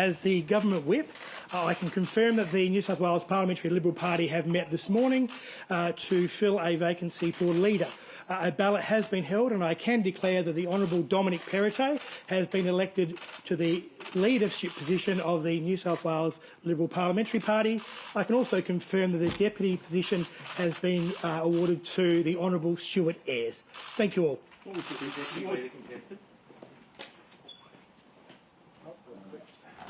as the government whip, I can confirm that the New South Wales Parliamentary Liberal Party have met this morning to fill a vacancy for leader. A ballot has been held, and I can declare that the Honourable Dominic Perrottet has been elected to the leadership position of the New South Wales Liberal Parliamentary Party. I can also confirm that the deputy position has been awarded to the Honourable Stuart Ayres. Thank you all. What was the deputy leader contested?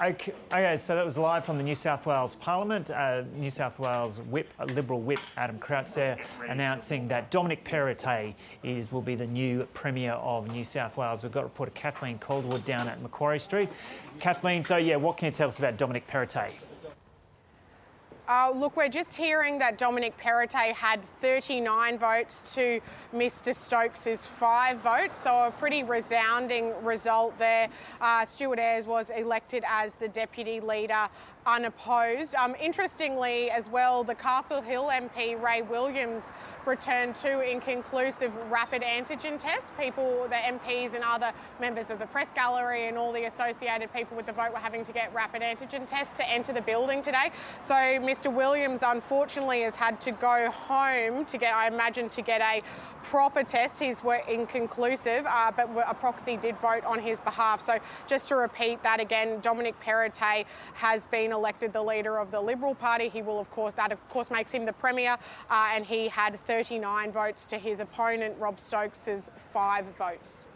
Okay, so that was live from the New South Wales Parliament. New South Wales Liberal Whip Adam Crouch announcing that Dominic Perrottet will be the new Premier of New South Wales. We've got reporter Kathleen Calderwood down at Macquarie Street. Kathleen, so yeah, what can you tell us about Dominic Perrottet? Look, we're just hearing that Dominic Perrottet had 39 votes to Mr Stokes' 5 votes, so a pretty resounding result there. Stuart Ayres was elected as the deputy leader unopposed. Interestingly as well, the Castle Hill MP Ray Williams returned 2 inconclusive rapid antigen tests. People, the MPs and other members of the press gallery and all the associated people with the vote were having to get rapid antigen tests to enter the building today. So Mr Williams unfortunately has had to go home to get, I imagine, to get a proper test. He's inconclusive, but a proxy did vote on his behalf. So just to repeat that again, Dominic Perrottet has been elected the leader of the Liberal Party. He will, of course, that of course makes him the Premier, and he had 39 votes to his opponent, Rob Stokes' 5 votes.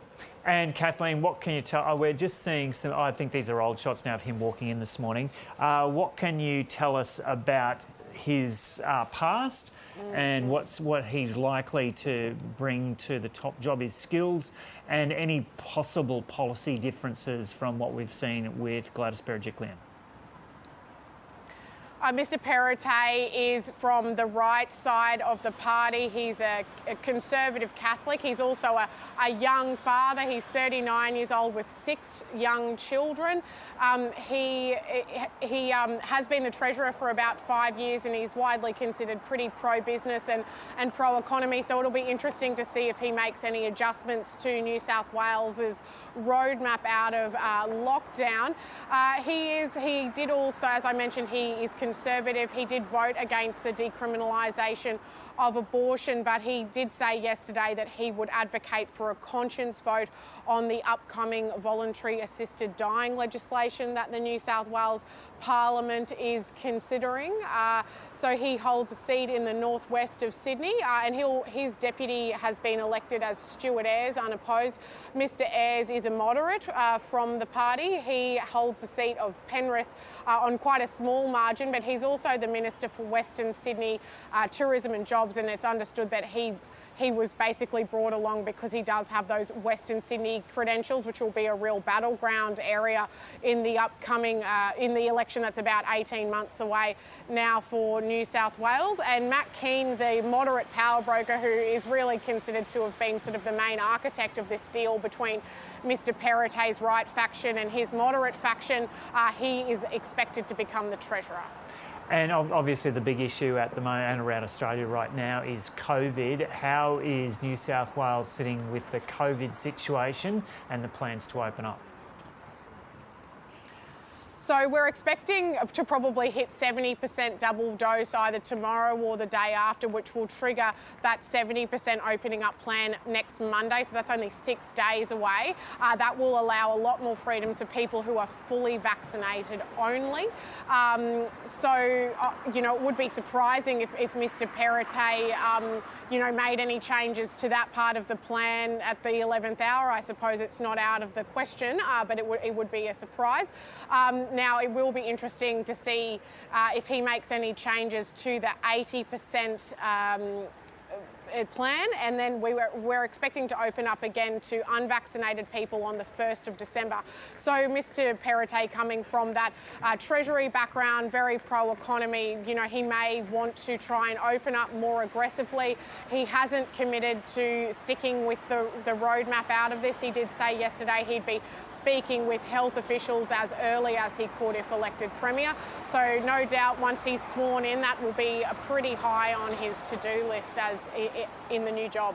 And Kathleen, what can you tell? We're just seeing some, I think these are old shots now of him walking in this morning. What can you tell us about his past and what he's likely to bring to the top job, his skills, and any possible policy differences from what we've seen with Gladys Berejiklian? Mr Perrottet is from the right side of the party. He's a conservative Catholic. He's also a young father. He's 39 years old with 6 young children. He has been the Treasurer for about 5 years, and he's widely considered pretty pro-business and pro-economy. So it'll be interesting to see if he makes any adjustments to New South Wales's roadmap out of lockdown. He did also, as I mentioned, he is conservative. He did vote against the decriminalisation of abortion, but he did say yesterday that he would advocate for a conscience vote on the upcoming voluntary assisted dying legislation that the New South Wales Parliament is considering. So he holds a seat in the northwest of Sydney, and his deputy has been elected as Stuart Ayres, unopposed. Mr Ayres is a moderate from the party. He holds the seat of Penrith on quite a small margin, but he's also the Minister for Western Sydney Tourism and Jobs, and it's understood that he was basically brought along because he does have those Western Sydney credentials, which will be a real battleground area in the upcoming, in the election that's about 18 months away now for New South Wales. And Matt Keane, the moderate power broker, who is really considered to have been sort of the main architect of this deal between Mr Perrottet's right faction and his moderate faction, he is expected to become the Treasurer. And obviously the big issue at the moment and around Australia right now is COVID. How is New South Wales sitting with the COVID situation and the plans to open up? So we're expecting to probably hit 70% double dose either tomorrow or the day after, which will trigger that 70% opening up plan next Monday. So that's only 6 days away. That will allow a lot more freedoms for people who are fully vaccinated only. You know, it would be surprising if Mr Perrottet, you know, made any changes to that part of the plan at the 11th hour. I suppose it's not out of the question, but it would be a surprise. Now, it will be interesting to see if he makes any changes to the 80% plan, and then we're expecting to open up again to unvaccinated people on the 1st of December. So Mr Perrottet, coming from that Treasury background, very pro-economy, you know, he may want to try and open up more aggressively. He hasn't committed to sticking with the roadmap out of this. He did say yesterday he'd be speaking with health officials as early as he could if elected Premier. So no doubt once he's sworn in, that will be a pretty high on his to-do list as in the new job.